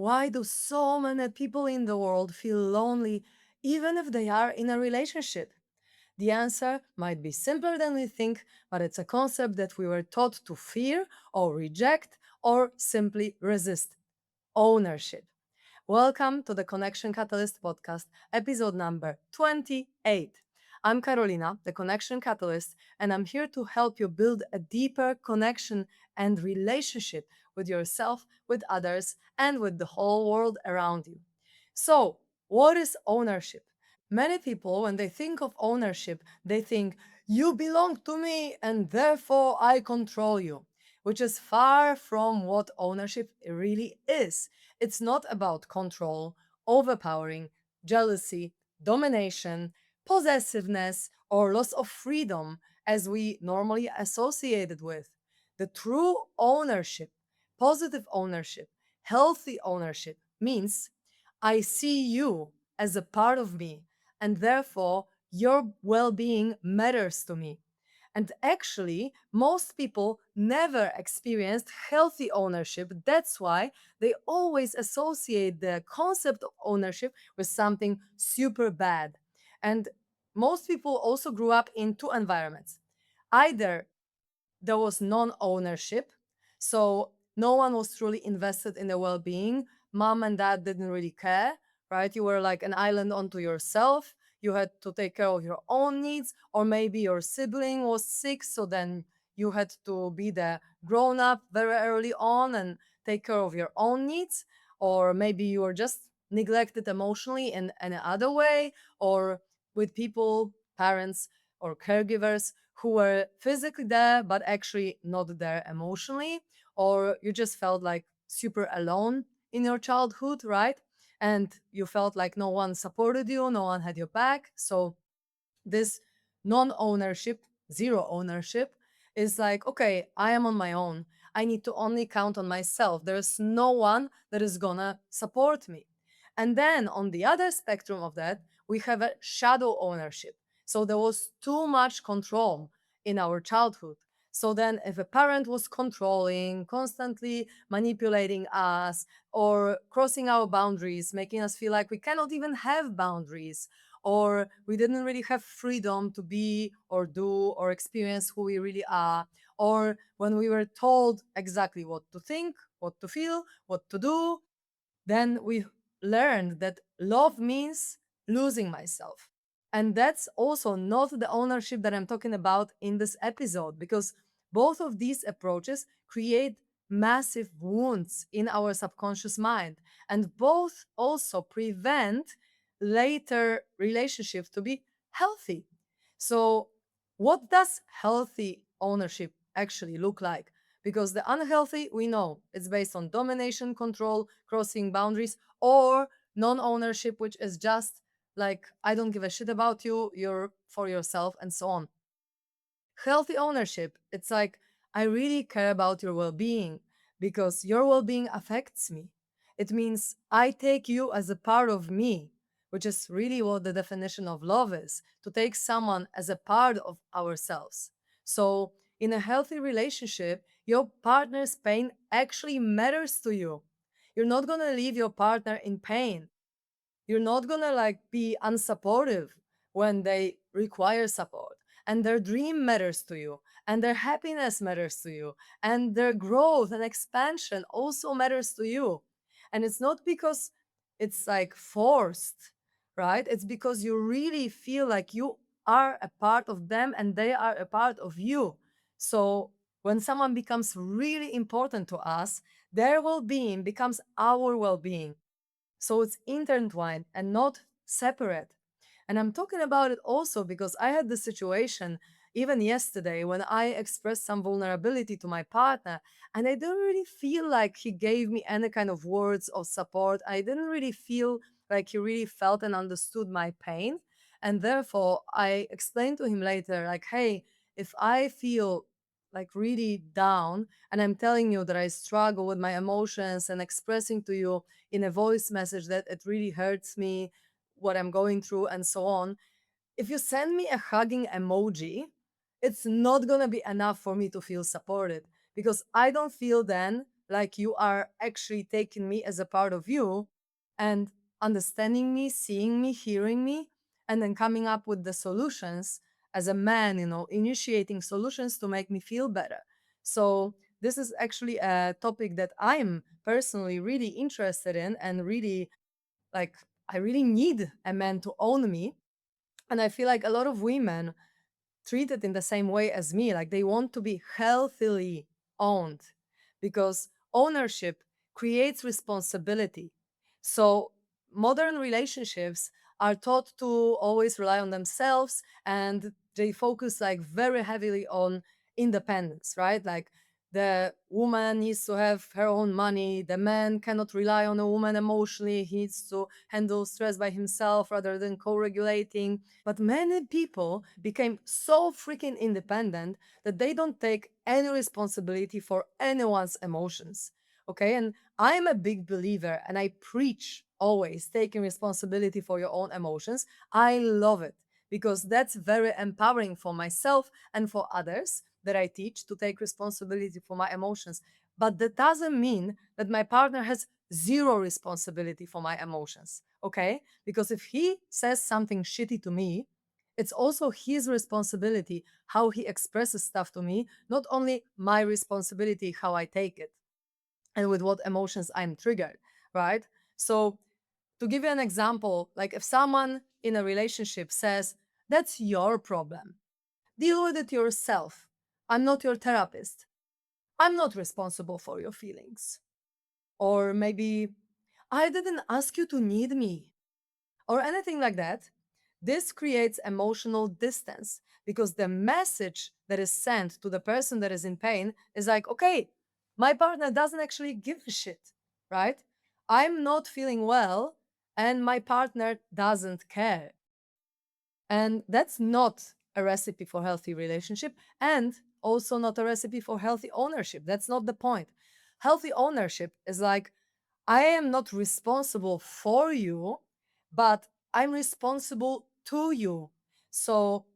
Why do so many people in the world feel lonely even if they are in a relationship? The answer might be simpler than we think, but it's a concept that we were taught to fear or reject or simply resist: ownership. Welcome to the Connection Catalyst podcast, episode number 28. I'm Karolina, the Connection Catalyst, and I'm here to help you build a deeper connection and relationship with yourself, with others, and with the whole world around you. So, what is ownership? Many people, when they think of ownership, they think, you belong to me and therefore I control you, which is far from what ownership really is. It's not about control, overpowering, jealousy, domination, possessiveness, or loss of freedom as we normally associate it with. The true ownership, positive ownership, healthy ownership means I see you as a part of me, and therefore your well being matters to me. And actually, most people never experienced healthy ownership. That's why they always associate the concept of ownership with something super bad. And most people also grew up in two environments. Either there was non-ownership, so no one was truly invested in their well-being. Mom and dad didn't really care, right? You were like an island unto yourself. You had to take care of your own needs, or maybe your sibling was sick, so then you had to be the grown up very early on and take care of your own needs. Or maybe you were just neglected emotionally in any other way, or with people, parents, or caregivers who were physically there but actually not there emotionally, or you just felt like super alone in your childhood, right? And you felt like no one supported you, no one had your back. So this non-ownership, zero ownership, is like, okay, I am on my own. I need to only count on myself. There's no one that is gonna support me. And then on the other spectrum of that, we have a shadow ownership. So there was too much control in our childhood. So then, if a parent was controlling, constantly manipulating us, or crossing our boundaries, making us feel like we cannot even have boundaries, or we didn't really have freedom to be or do or experience who we really are, or when we were told exactly what to think, what to feel, what to do, then we learned that love means losing myself. And that's also not the ownership that I'm talking about in this episode, because both of these approaches create massive wounds in our subconscious mind, and both also prevent later relationships to be healthy. So, what does healthy ownership actually look like? Because the unhealthy, we know it's based on domination, control, crossing boundaries, or non ownership, which is just like, I don't give a shit about you, you're for yourself, and so on. Healthy ownership, it's like, I really care about your well being because your well being affects me. It means I take you as a part of me, which is really what the definition of love is: to take someone as a part of ourselves. So, in a healthy relationship, your partner's pain actually matters to you. You're not gonna leave your partner in pain. You're not gonna like be unsupportive when they require support. And their dream matters to you, and their happiness matters to you, and their growth and expansion also matters to you. And it's not because it's like forced, right? It's because you really feel like you are a part of them and they are a part of you. So when someone becomes really important to us, their well being becomes our well being. So it's intertwined and not separate. And I'm talking about it also because I had this situation even yesterday when I expressed some vulnerability to my partner, and I didn't really feel like he gave me any kind of words of support. I didn't really feel like he really felt and understood my pain. And therefore, I explained to him later, like, hey, if I feel like really down and I'm telling you that I struggle with my emotions and expressing to you in a voice message that it really hurts me, what I'm going through, and so on. If you send me a hugging emoji, it's not gonna be enough for me to feel supported because I don't feel then like you are actually taking me as a part of you and understanding me, seeing me, hearing me, and then coming up with the solutions as a man, initiating solutions to make me feel better. So, this is actually a topic that I'm personally really interested in and really like, I really need a man to own me. And I feel like a lot of women treated in the same way as me. Like they want to be healthily owned because ownership creates responsibility. So modern relationships are taught to always rely on themselves and they focus like very heavily on independence, right? Like the woman needs to have her own money. The man cannot rely on a woman emotionally. He needs to handle stress by himself rather than co regulating. But many people became so freaking independent that they don't take any responsibility for anyone's emotions. Okay. And I'm a big believer and I preach always taking responsibility for your own emotions. I love it because that's very empowering for myself and for others that I teach to take responsibility for my emotions. But that doesn't mean that my partner has zero responsibility for my emotions. Okay. Because if he says something shitty to me, it's also his responsibility how he expresses stuff to me, not only my responsibility how I take it and with what emotions I'm triggered, right? So, to give you an example, like if someone in a relationship says, that's your problem, deal with it yourself. I'm not your therapist. I'm not responsible for your feelings. Or maybe, I didn't ask you to need me or anything like that, this creates emotional distance because the message that is sent to the person that is in pain is like, okay, my partner doesn't actually give a shit, right? I'm not feeling well and my partner doesn't care. And that's not a recipe for healthy relationship and also not a recipe for healthy ownership. That's not the point. Healthy ownership is like, I am not responsible for you, but I'm responsible to you. So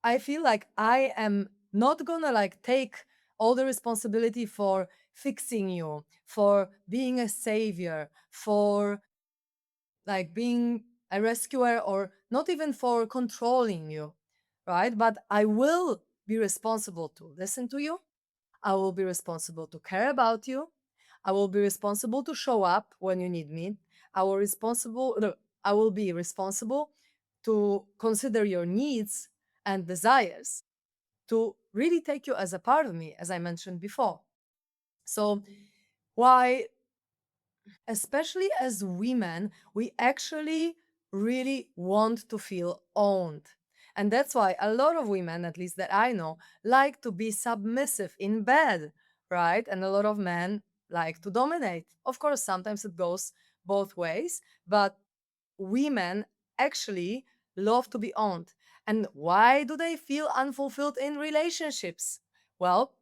I feel like I am not gonna like take all the responsibility for fixing you, for being a savior, for like being a rescuer, or not even for controlling you, right? But I will be responsible to listen to you. I will be responsible to care about you. I will be responsible to show up when you need me. I will responsible no, I will be responsible to consider your needs and desires, to really take you as a part of me, as I mentioned before. So why, especially as women, we actually really want to feel owned. And that's why a lot of women, at least that I know, like to be submissive in bed, right? And a lot of men like to dominate. Of course, sometimes it goes both ways, but women actually love to be owned. And why do they feel unfulfilled in relationships? Well,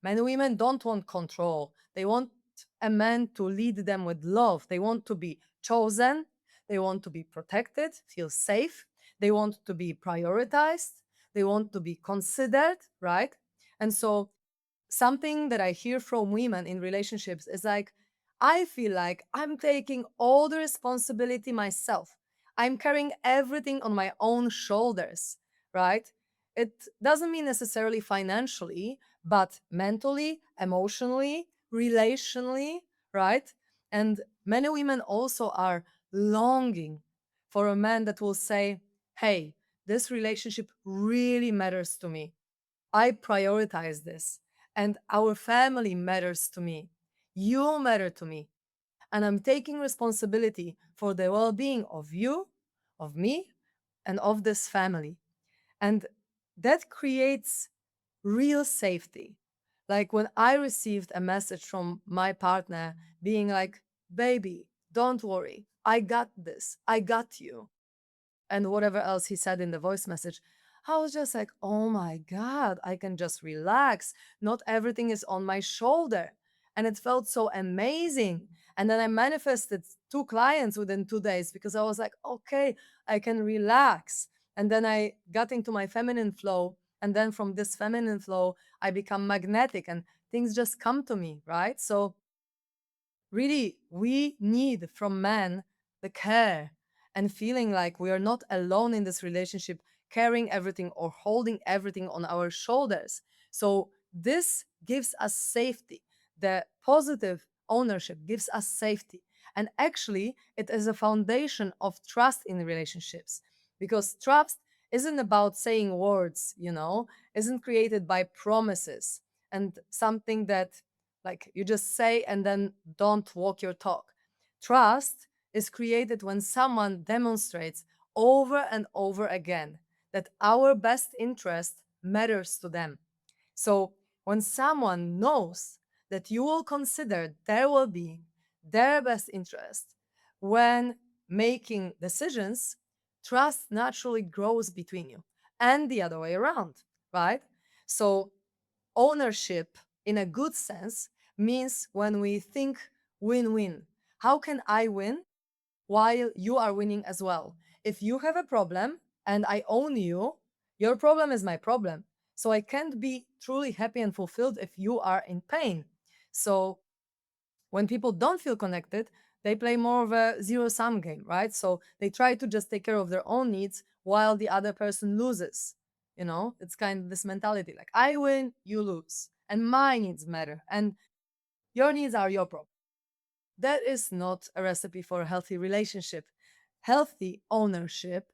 many women don't want control. They want a man to lead them with love. They want to be chosen. They want to be protected, feel safe. They want to be prioritized. They want to be considered, right? And so something that I hear from women in relationships is like, I feel like I'm taking all the responsibility myself. I'm carrying everything on my own shoulders, right? It doesn't mean necessarily financially, but mentally, emotionally, relationally, right? And many women also are longing for a man that will say, hey, this relationship really matters to me. I prioritize this, and our family matters to me. You matter to me, and I'm taking responsibility for the well being of you, of me, and of this family. And that creates real safety. Like when I received a message from my partner being like, baby, don't worry, I got this, I got you, and whatever else he said in the voice message, I was just like, oh my God, I can just relax. Not everything is on my shoulder. And it felt so amazing. And then I manifested two clients within 2 days because I was like, okay, I can relax. And then I got into my feminine flow. And then from this feminine flow, I become magnetic and things just come to me, right? So really, we need from men the care and feeling like we are not alone in this relationship, carrying everything or holding everything on our shoulders. So this gives us safety. The positive ownership gives us safety. And actually, it is a foundation of trust in relationships, because trust isn't about saying words, isn't created by promises and something that like you just say and then don't walk your talk. Trust is created when someone demonstrates over and over again that our best interest matters to them. So when someone knows that you will consider their well being, their best interest when making decisions, trust naturally grows between you and the other way around, right? So ownership in a good sense means when we think win win. How can I win while you are winning as well? If you have a problem and I own you, your problem is my problem. So I can't be truly happy and fulfilled if you are in pain. So when people don't feel connected, they play more of a zero sum game, right? So they try to just take care of their own needs while the other person loses. It's kind of this mentality like I win, you lose, and my needs matter, and your needs are your problem. That is not a recipe for a healthy relationship. Healthy ownership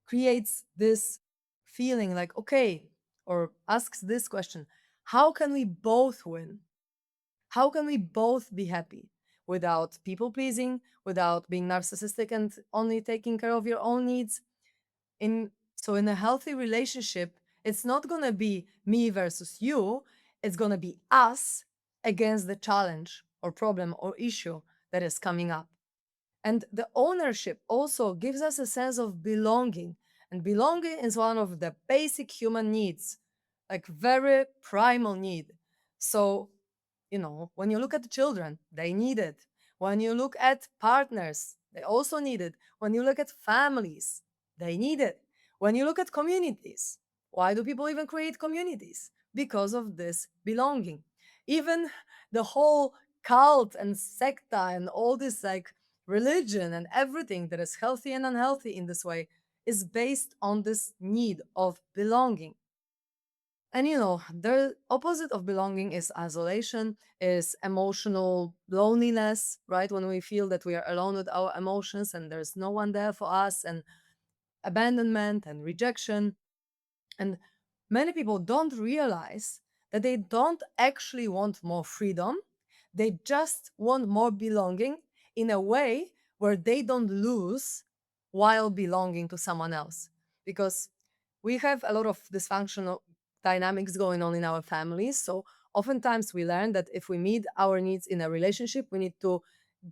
creates this feeling like, okay, or asks this question: how can we both win? How can we both be happy without people pleasing, without being narcissistic and only taking care of your own needs? In a healthy relationship, it's not going to be me versus you, it's going to be us against the challenge or problem or issue that is coming up. And the ownership also gives us a sense of belonging. And belonging is one of the basic human needs, like very primal need. So, when you look at the children, they need it. When you look at partners, they also need it. When you look at families, they need it. When you look at communities, why do people even create communities? Because of this belonging. Even the whole cult and secta and all this like religion and everything that is healthy and unhealthy in this way is based on this need of belonging. And the opposite of belonging is isolation, is emotional loneliness, right? When we feel that we are alone with our emotions and there's no one there for us, and abandonment and rejection. And many people don't realize that they don't actually want more freedom. They just want more belonging in a way where they don't lose while belonging to someone else. Because we have a lot of dysfunctional dynamics going on in our families. So oftentimes we learn that if we meet our needs in a relationship, we need to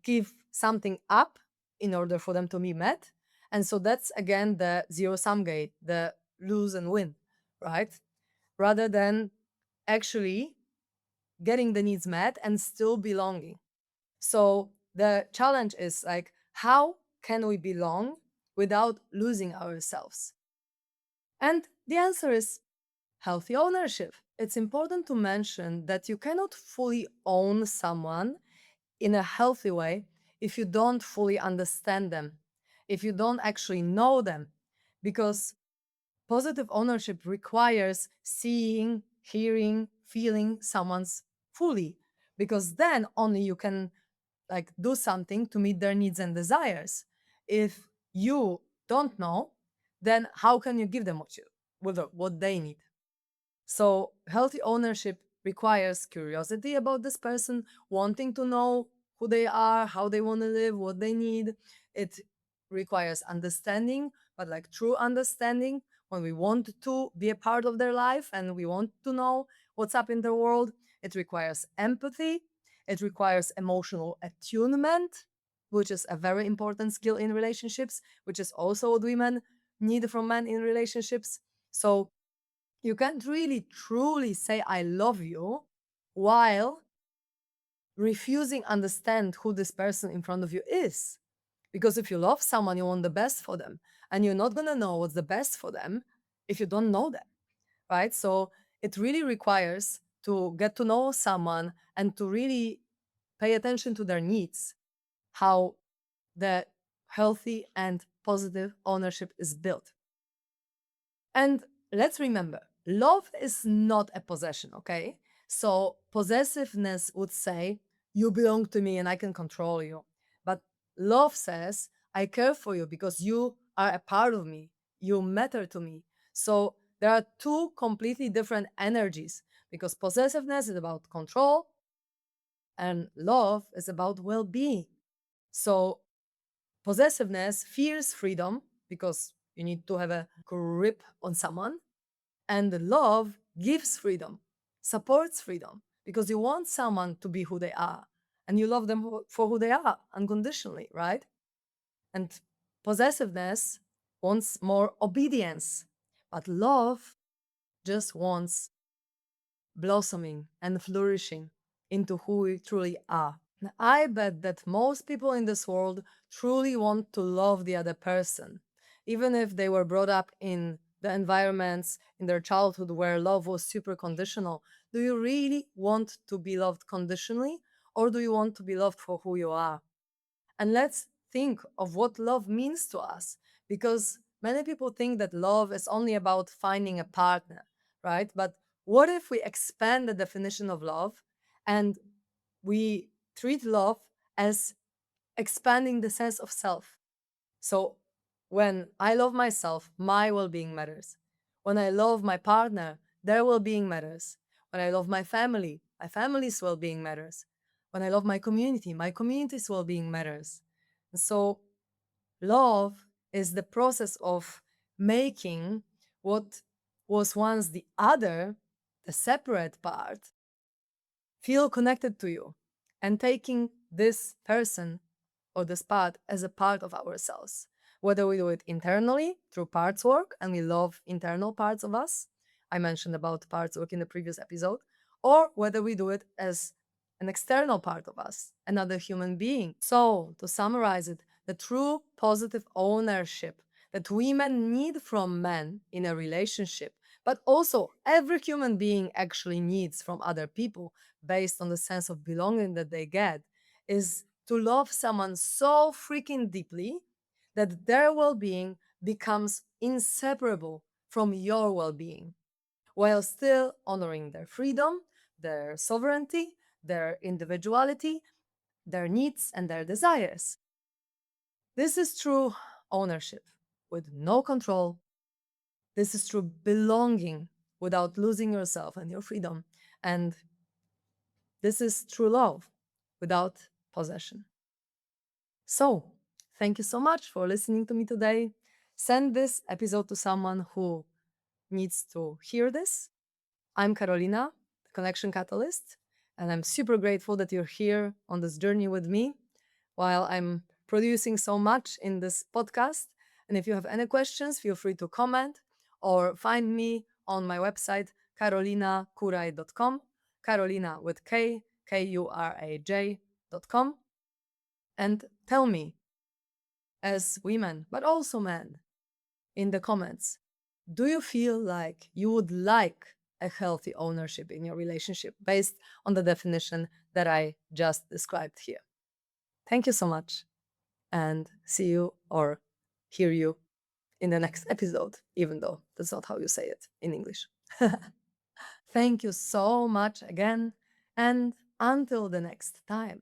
give something up in order for them to be met. And so that's again the zero sum game, the lose and win, right? Rather than actually getting the needs met and still belonging. So the challenge is like, how can we belong without losing ourselves? And the answer is healthy ownership. It's important to mention that you cannot fully own someone in a healthy way if you don't fully understand them, if you don't actually know them, because positive ownership requires seeing, hearing, feeling someone's fully, because then only you can like do something to meet their needs and desires. If you don't know, then how can you give them what they need? So, healthy ownership requires curiosity about this person, wanting to know who they are, how they want to live, what they need. It requires understanding, but like true understanding when we want to be a part of their life and we want to know what's up in their world. It requires empathy. It requires emotional attunement, which is a very important skill in relationships, which is also what women need from men in relationships. So, you can't really truly say I love you while refusing understand who this person in front of you is. Because if you love someone, you want the best for them. And you're not gonna know what's the best for them if you don't know them, right? So it really requires to get to know someone and to really pay attention to their needs, how the healthy and positive ownership is built. And let's remember, love is not a possession, okay? So possessiveness would say, you belong to me and I can control you. But love says, I care for you because you are a part of me. You matter to me. So there are two completely different energies because possessiveness is about control and love is about well being. So possessiveness fears freedom because you need to have a grip on someone. And love gives freedom, supports freedom, because you want someone to be who they are and you love them for who they are unconditionally, right? And possessiveness wants more obedience, but love just wants blossoming and flourishing into who we truly are. And I bet that most people in this world truly want to love the other person, even if they were brought up in the environments in their childhood where love was super conditional. Do you really want to be loved conditionally, or do you want to be loved for who you are? And let's think of what love means to us, because many people think that love is only about finding a partner, right? But what if we expand the definition of love and we treat love as expanding the sense of self? So when I love myself, my well being matters. When I love my partner, their well being matters. When I love my family's well being matters. When I love my community's well being matters. And so love is the process of making what was once the other, the separate part, feel connected to you and taking this person or this part as a part of ourselves. Whether we do it internally through parts work and we love internal parts of us, I mentioned about parts work in the previous episode, or whether we do it as an external part of us, another human being. So, to summarize it, the true positive ownership that women need from men in a relationship, but also every human being actually needs from other people based on the sense of belonging that they get, is to love someone so freaking deeply that their well being becomes inseparable from your well being, while still honoring their freedom, their sovereignty, their individuality, their needs, and their desires. This is true ownership with no control. This is true belonging without losing yourself and your freedom. And this is true love without possession. So, thank you so much for listening to me today. Send this episode to someone who needs to hear this. I'm Karolina, the Connection Catalyst, and I'm super grateful that you're here on this journey with me while I'm producing so much in this podcast. And if you have any questions, feel free to comment or find me on my website, karolinakuraj.com, Karolina with K, Kuraj.com, and tell me, as women, but also men, in the comments, do you feel like you would like a healthy ownership in your relationship based on the definition that I just described here? Thank you so much, and see you or hear you in the next episode, even though that's not how you say it in English. Thank you so much again, and until the next time.